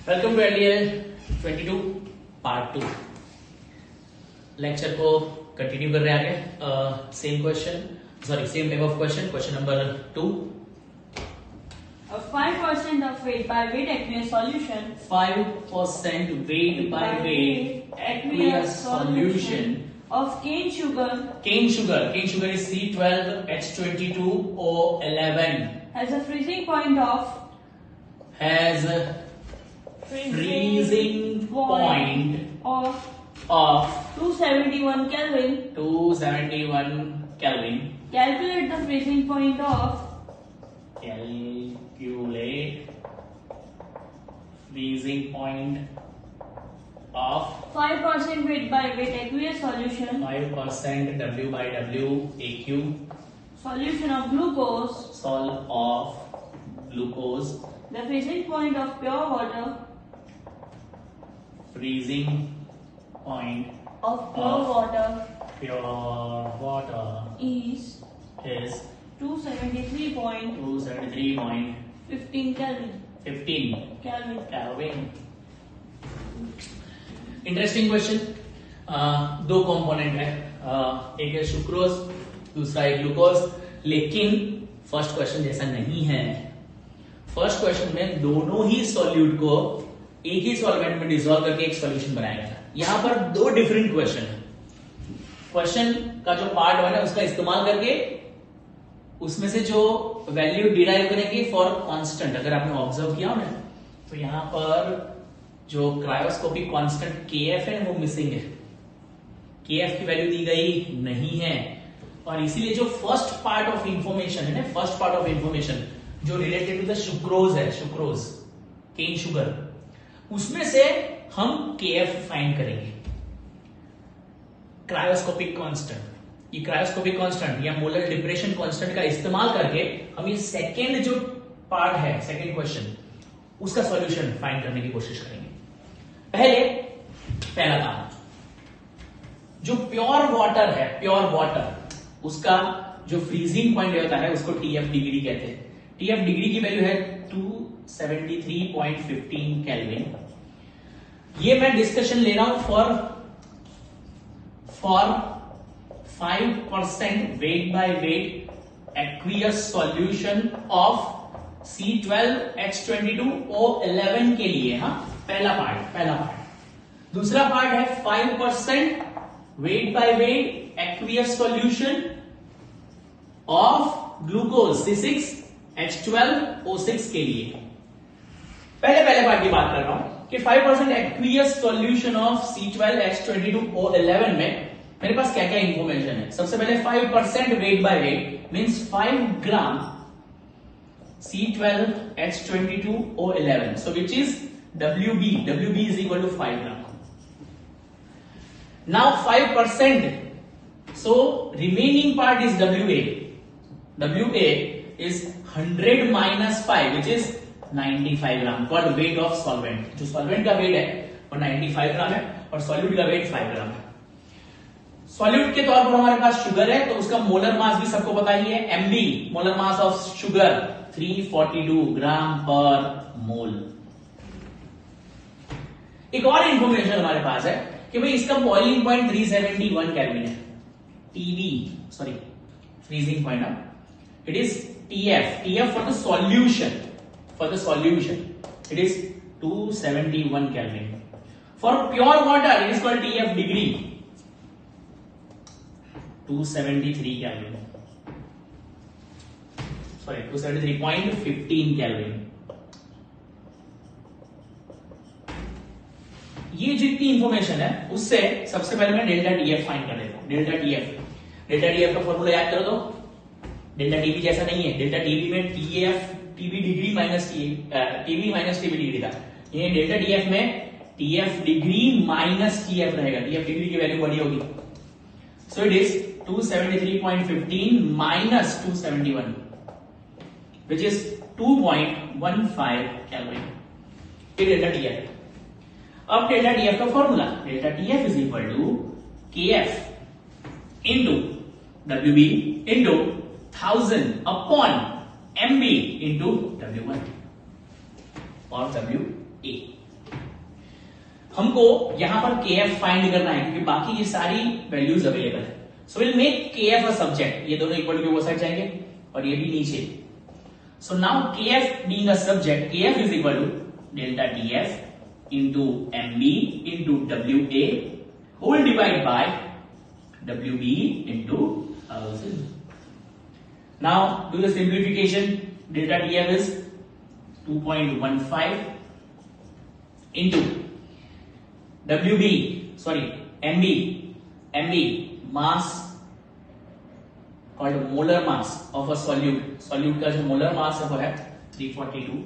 Welcome to LDL 22 part 2 lecture को continue कर रहे हैं आगे। Same type of question number 2। 5% of weight by weight aqueous solution. 5% weight by weight aqueous solution of cane sugar. Cane sugar is C12H22O11 Has a freezing point of freezing point of of 271 Kelvin. 271 Kelvin. Calculate the freezing point of Calculate freezing point of 5% weight by weight aqueous solution. 5% W by W AQ Solution of glucose. sol of glucose. The freezing point of pure water. Freezing point Of pure Of. water pure water is is 273.15 Kelvin. 273.15 Kelvin. Interesting question. दो component है, एक है sucrose, दूसरा है glucose. लेकिन first question जैसा नहीं है। फर्स्ट क्वेश्चन में दोनों ही सॉल्यूट को एक ही सॉल्वेंट में डिसॉल्व करके एक सॉल्यूशन बनाया गया था। यहां पर दो डिफरेंट क्वेश्चन है। क्वेश्चन का जो पार्ट वन है उसका इस्तेमाल करके उसमें से जो वैल्यू डिराइव करेंगे फॉर कांस्टेंट। अगर आपने ऑब्जर्व किया ना तो यहां पर जो क्रायोस्कोपिक कांस्टेंट KF है वो मिसिंग है। KF की वैल्यू दी गई नहीं है और इसीलिए जो फर्स्ट पार्ट ऑफ इंफॉर्मेशन है ना, फर्स्ट पार्ट ऑफ इंफॉर्मेशन जो रिलेटेड टू द सुक्रोज है, सुक्रोज केन शुगर, उसमें से हम KF फाइंड करेंगे। क्रायोस्कोपिक कांस्टेंट, ये क्रायोस्कोपिक कांस्टेंट या मोलर डिप्रेशन कांस्टेंट का इस्तेमाल करके हम ये सेकेंड जो पार्ट है, सेकेंड क्वेश्चन, उसका सॉल्यूशन फाइंड करने की कोशिश करेंगे। पहला काम, जो प्योर वाटर है, प्योर वाटर, उसका जो फ्रीजिंग पॉइंट होता है उसको TF डिग्री कहते हैं। TF डिग्री की वैल्यू है 273.15 केल्विन। ये मैं डिस्कशन ले रहा हूं for 5% weight by weight aqueous solution of C12H22O11 के लिए। हाँ, पहला पार्ट। दूसरा पार्ट है 5% weight by weight aqueous solution of glucose C6H12O6 के लिए। पहले पार्ट की बात कर रहा हूं कि 5% एक्वियस सॉल्यूशन ऑफ C12H22O11 में मेरे पास क्या क्या इंफॉर्मेशन है। सबसे पहले 5% weight by weight means 5 gram C12H22O11, so which is WB is equal to 5 gram. Now 5%, so remaining part is WA is 100 minus 5 which is 95 gram called weight of solvent। जो solvent का wait है वो 95 ग्राम है और solute का wait 5 ग्राम है। Solute के तौर पर हमारे पास शुगर है तो उसका मोलर मास भी सबको पता ही है, MB molar mass of sugar 342 ग्राम पर मोल। एक और इंफॉर्मेशन हमारे पास है कि भाई इसका बॉइलिंग पॉइंट 371 केल्विन है। Freezing point, it is TF for the solution it is 271 kelvin. For pure water it is called TF degree 273 kelvin, 273.15 kelvin. ये जितनी इंफॉर्मेशन है उससे सबसे पहले मैं डेल्टा TF फाइंड कर देता हूं। डेल्टा TF का फॉर्मूला याद करो तो डेल्टा TB जैसा नहीं है। डेल्टा TB में TB degree minus TB degree था। ये डेल्टा TF में TF डिग्री माइनस TF रहेगा। TF डिग्री की वैल्यू बड़ी होगी, so it is 273.15 minus 271 which is 2.15 Kelvin। Delta TF। अब डेल्टा TF का formula, delta TF is equal to KF into WB into 1000 upon MB into W1 और WA। हमको यहां पर KF फाइंड करना है क्योंकि बाकी ये सारी वैल्यूज अवेलेबल है. So will make KF a subject. ये दोनों इक्वल टू वो साइड जाएंगे और ये भी नीचे. So now KF being a subject, KF is equal to delta TF into MB into WA whole divide by WB into 1000. Now do the simplification. Delta TF is 2.15 into MB mass called molar mass of a solute का जो molar mass है वो है 342.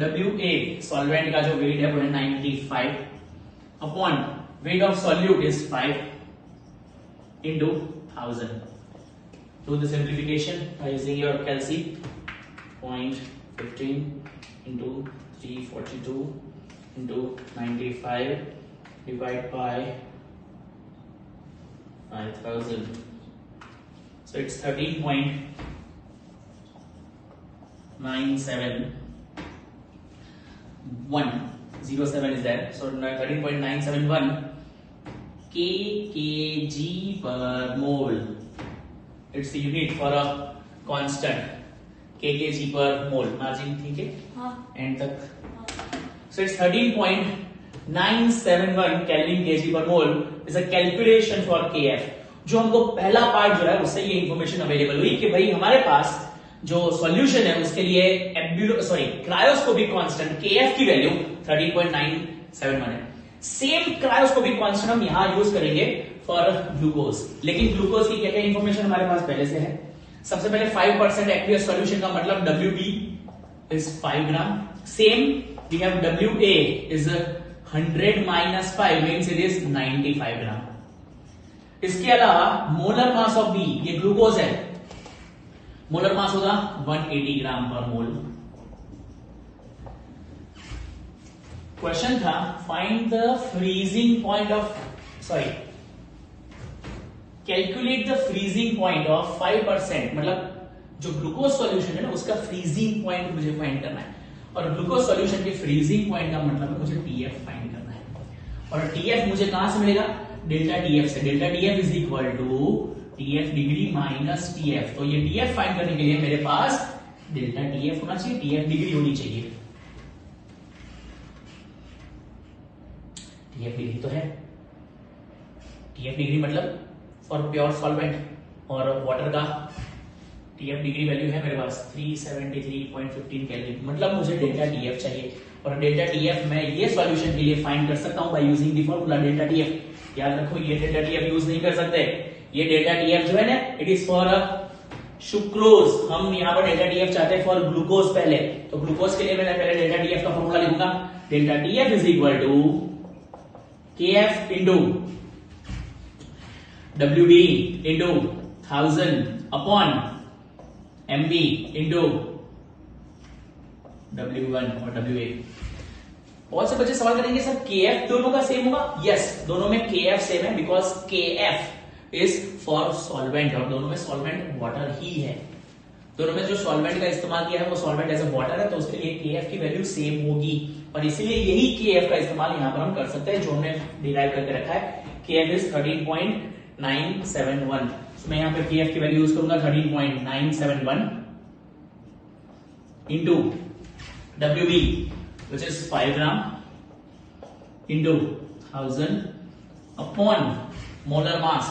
WA solvent का जो weight है वो है 95 upon weight of solute is 5 into 1000. Do the simplification by using your calci. 0.15 into 342 into 95 divided by 5000. So it's 13.97107 is there. So 13.971 kg per mole. It's the unit for a constant. kg per mole. Margin ठीक है and तक. So it's 13.971 Kelvin kg per mole is a calculation for KF. जो हमको पहला part जो है उससे ये इंफॉर्मेशन अवेलेबल हुई कि भाई हमारे पास जो सॉल्यूशन है उसके लिए क्रायोस्कोपिक कांस्टेंट KF की वैल्यू 13.971 है. सेम क्रायोस्कोपिक कांस्टेंट हम यहां यूज करेंगे फॉर ग्लूकोज. लेकिन ग्लूकोज की क्या क्या इंफॉर्मेशन हमारे पास पहले से है. सबसे पहले 5% एक्वियस सॉल्यूशन का मतलब WB is 5 gram. Same we have WA is 100 minus 5 means it is 95 ग्राम. इसके अलावा मोलर मास ऑफ B, ये ग्लूकोज है, मोलर मास होगा 180 ग्राम पर मोल. क्वेश्चन था find the freezing point of calculate the freezing point of 5%. मतलब जो ग्लूकोज सॉल्यूशन है ना उसका फ्रीजिंग पॉइंट मुझे फाइंड करना है. और ग्लूकोज सॉल्यूशन के फ्रीजिंग पॉइंट का मतलब है मुझे TF फाइंड करना है. और TF मुझे कहां से मिलेगा? डेल्टा TF से. Delta TF is equal to TF degree minus TF. तो ये TF फाइंड करने के लिए मेरे पास डेल्टा TF होना चाहिए, TF डिग्री होनी चाहिए. TF डिग्री तो है. TF डिग्री मतलब फॉर प्योर सॉल्वेंट और वाटर का TF डिग्री वैल्यू है मेरे पास 373.15 केल्विन. मतलब मुझे डेल्टा TF चाहिए. और डेल्टा TF मैं ये सॉल्यूशन के लिए फाइंड कर सकता हूं by using the formula delta TF. याद रखो ये डेल्टा TF यूज नहीं कर सकते. ये डेल्टा TF जो है ना इट इज फॉर सुक्रोज. हम यहां पर डेल्टा TF चाहते हैं फॉर ग्लूकोज पहले. तो ग्लूकोज के लिए मैं पहले डेल्टा TF का फॉर्मूला लिखूंगा. Delta TF is equal to KF into WB into 1000 upon MB into W1 और WA. बहुत से बच्चे सवाल करेंगे सर KF दोनों का सेम होगा. यस, दोनों में KF सेम है because KF is for solvent और दोनों में सॉल्वेंट वाटर ही है. दोनों में जो सॉल्वेंट का इस्तेमाल किया है वो सॉल्वेंट एज अ वाटर है तो उसके लिए KF की वैल्यू सेम होगी. और इसीलिए यही KF का इस्तेमाल यहां पर हम कर सकते हैं जो हमने डिराइव करके रखा है. KF is 13.971. मैं यहां पे KF की वैल्यू यूज करूंगा 13.971 into WB which is 5 gram into 1000 upon molar mass.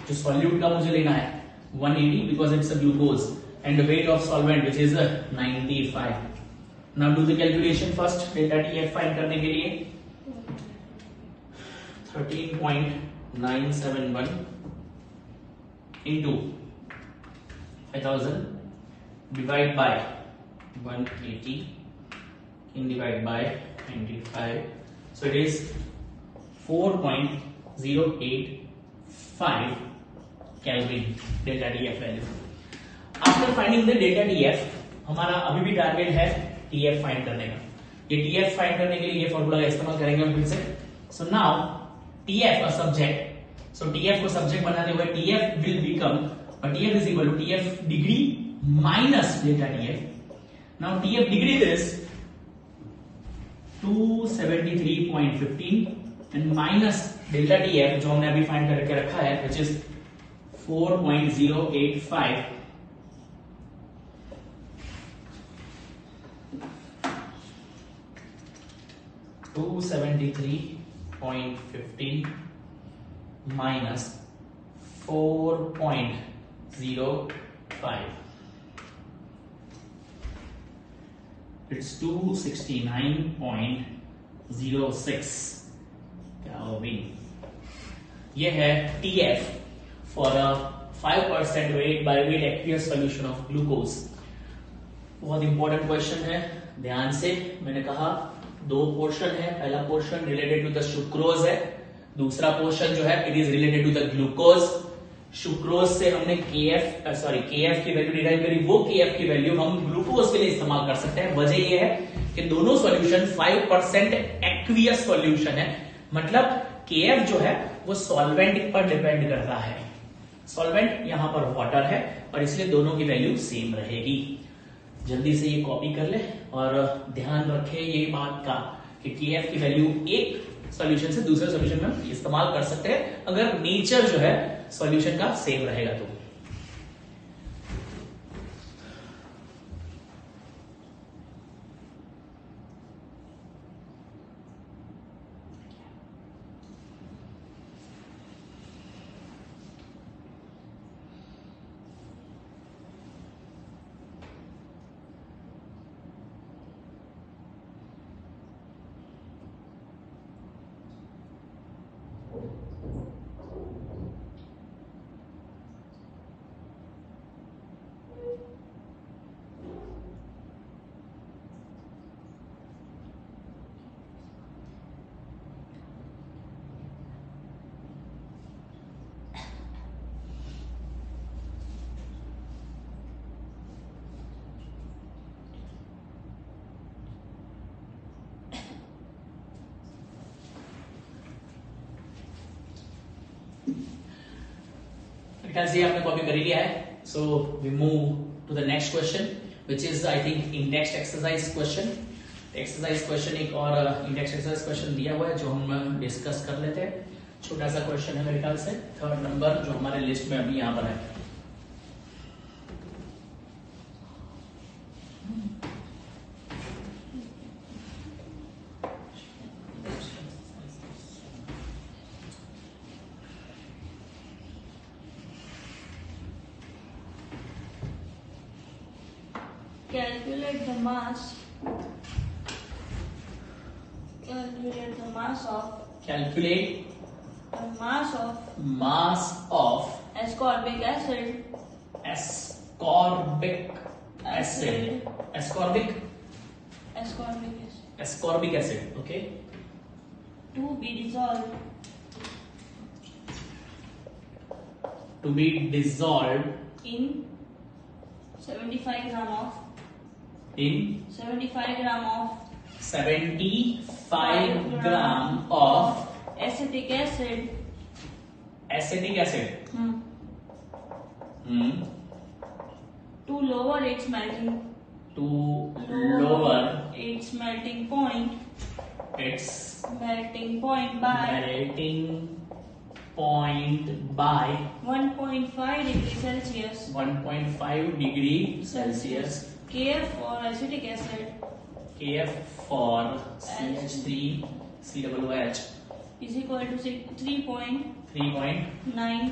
जो सॉल्यूट का मुझे लेना है 180 because it's a glucose and the weight of solvent which is 95. Now do the calculation first. Delta TF find करने के लिए 13.971 into 5000 divide by 180 and divide by 95. So it is 4.085 Kelvin delta TF value. After finding the delta TF, हमारा अभी भी target है TF find करने का. ये TF फाइंड करने के लिए ये फॉर्मूला का इस्तेमाल करेंगे हम फिर से. So now TF a subject. So TF को सब्जेक्ट बनाते हुए TF will become TF is equal to TF degree minus delta TF. Now TF degree is 273.15 and minus delta T F जो हमने अभी फाइंड करके रखा है which is 4.085 273.15 minus 4.05 it's 269.06 Kelvin. ये है TF for a 5% weight by weight aqueous solution of glucose. बहुत important question है, ध्यान से। मैंने कहा दो पोर्शन है, पहला portion related to the sucrose है, दूसरा पोर्शन जो है it is related to the glucose. Sucrose से हमने KF की वैल्यू डिराइव करी, वो KF की वैल्यू हम ग्लूकोज के लिए इस्तेमाल कर सकते हैं। वजह ये है कि दोनों सॉल्यूशन 5% एक्वियस सॉल्यूशन है, मतलब KF जो है वो सॉल्वेंट पर डिपेंड करता है। सॉल्वेंट यहां पर वाटर है और इसलिए दोनों की वैल्यू सेम रहेगी। जल्दी से ये कॉपी कर ले और ध्यान रखे ये बात का कि KF की वैल्यू एक सॉल्यूशन से दूसरे सॉल्यूशन में इस्तेमाल कर सकते हैं अगर नेचर जो है सॉल्यूशन का सेम रहेगा तो। ख्याल से आपने कॉपी कर लिया है। So we move to the next question which is I think index exercise question. Exercise question एक और इंडेक्स एक्सरसाइज क्वेश्चन दिया हुआ है जो हम डिस्कस कर लेते हैं। छोटा सा क्वेश्चन है मेरे ख्याल से, 3rd नंबर जो हमारे लिस्ट में अभी यहां पर है। Calculate the mass. Calculate the mass of. Calculate The mass of mass of ascorbic acid. ascorbic acid. Ascorbic Ascorbic acid. ascorbic acid. Okay. To be dissolved. To be dissolved In 75 gram of. in 75 gram of 75 gram of acetic acid. acetic acid. To lower its melting. To lower its melting point. its Melting point by melting point by 1.5 degree Celsius. 1.5 degree Celsius. KF for acetic acid KF for CH3COOH is equal to 3.9 3.9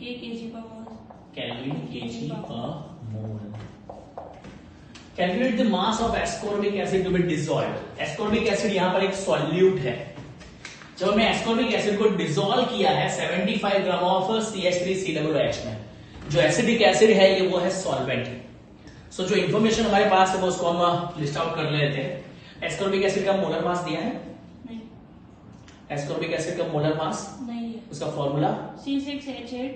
kg per mole. Kelvin kg per mole. Calculate the mass of ascorbic acid to be dissolved. Ascorbic acid यहाँ पर एक solute है। जब हमने ascorbic acid को dissolve किया है 75 gram of CH3COOH में, जो एसिडिक एसिड है ये वो है सॉल्वेंट। सो जो इन्फॉर्मेशन हमारे पास है वो उसको हम लिस्ट आउट कर लेते हैं। एस्कॉर्बिक एसिड का मोलर मास दिया है, नहीं एस्कॉर्बिक एसिड का मोलर मास, नहीं है। उसका formula C6H8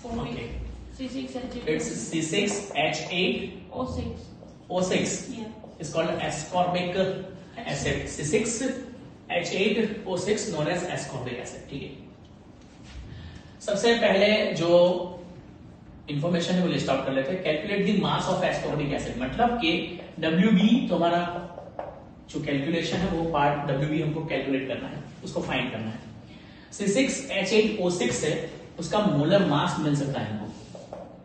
Okay. C6H8 it's C6H8O6 yeah. is called ascorbic acid. C6H8O6 known as ascorbic acid. ठीक है, सबसे पहले जो इंफॉर्मेशन है वो लिस्ट आउट कर लेते हैं। Calculate the mass of ascorbic acid, मतलब कि WB तो हमारा जो कैलकुलेशन है वो पार्ट WB हमको कैलकुलेट करना है, उसको फाइंड करना है। C6H8O6 है, उसका मोलर मास मिल सकता है हमको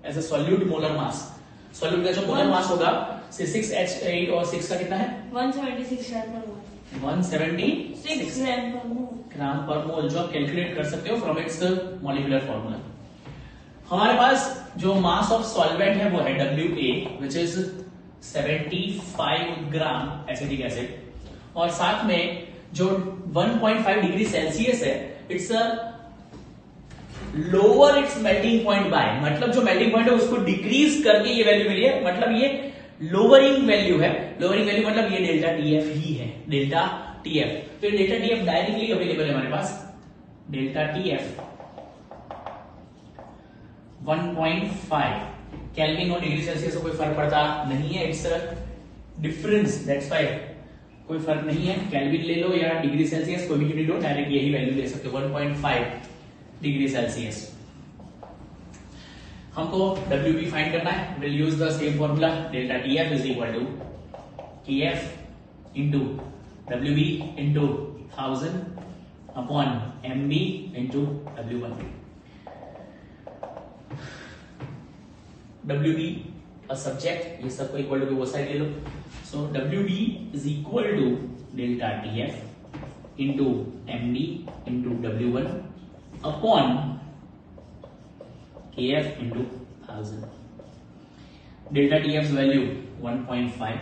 as a solute molar mass. Solute का जो मोलर मास होगा C6H8O6 का कितना है 176 ग्राम पर मोल। 176 ग्राम पर मोल। ग्राम पर मोल, जो आप कैलकुलेट कर सकते हो फ्रॉम इट्स मॉलिक्यूलर फॉर्मूला। हमारे पास जो मास ऑफ सॉल्वेंट है वो है WA which is 75 gram acetic acid, और साथ में जो 1.5 डिग्री सेल्सियस है it's lower it's melting point by, मतलब जो मेल्टिंग पॉइंट है उसको डिक्रीज करके ये वैल्यू मिली है, मतलब ये लोअरिंग वैल्यू है। लोअरिंग वैल्यू मतलब ये डेल्टा TF ही है, डेल्टा TF। तो ये डेल्टा TF डायरेक्टली अवेलेबल है हमारे पास। डेल्टा TF 1.5 केल्विन और डिग्री सेल्सियस से कोई फर्क पड़ता नहीं है, इट्स डिफरेंस, दैट्स वाई कोई फर्क नहीं है। केल्विन ले लो या डिग्री सेल्सियस, कोई भी यूनिट लो, डायरेक्ट यही वैल्यू ले सकते हो 1.5 डिग्री सेल्सियस। हमको WB फाइंड करना है, will use the same formula, delta TF is equal to KF into WB into 1000 upon MB into W1। WB a subject, ये सबको इक्वल टू वो साइड ले लो। So WB is equal to delta TF into MB into W1 upon KF into 1000। Delta TF's value 1.5,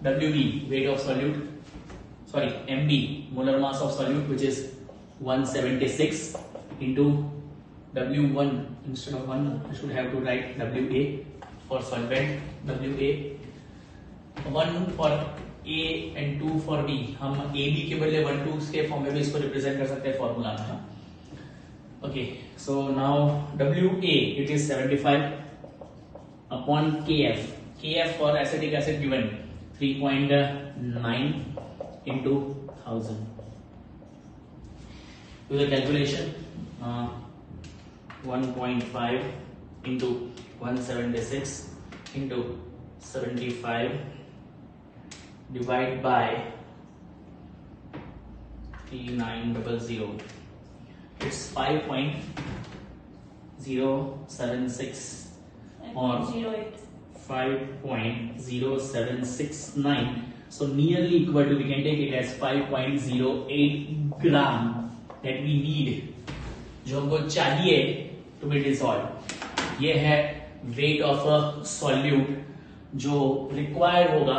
WB weight of solute, sorry MB molar mass of solute which is 176 into W1, instead of 1 I should have to write WA for solvent, WA 1 for A and 2 for B। हम AB के बदले 1 2 के form में भी इसको represent कर सकते हैं फॉर्मूला में। Okay, so now WA it is 75 upon KF for acetic acid given 3.9 into 1000। Do the calculation, 1.5 into 176 into 75 divide by 3900, it's 5.076 or 5.0769, so nearly equal to, we can take it as 5.08 gram that we need, जो हमको चाहिए to be dissolve. ये है weight of a solute जो required होगा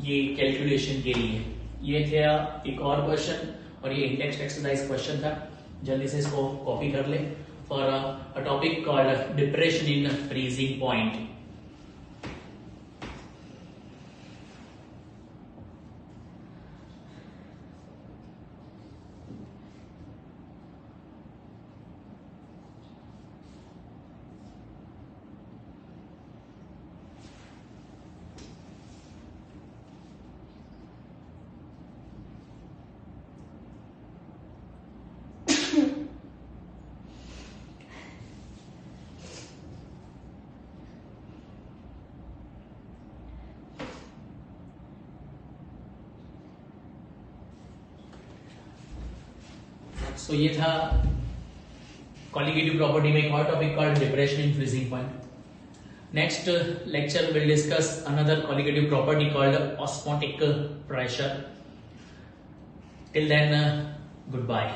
ये calculation के लिए। ये था एक और क्वेश्चन और ये इंडेक्स एक्सरसाइज क्वेश्चन था, जल्दी से इसको कॉपी कर ले for a topic called depression in freezing point. So ये था कॉलिगेटिव प्रॉपर्टी में एक और topic called depression in freezing point. Next lecture will discuss another colligative property called osmotic pressure. Till then, good bye.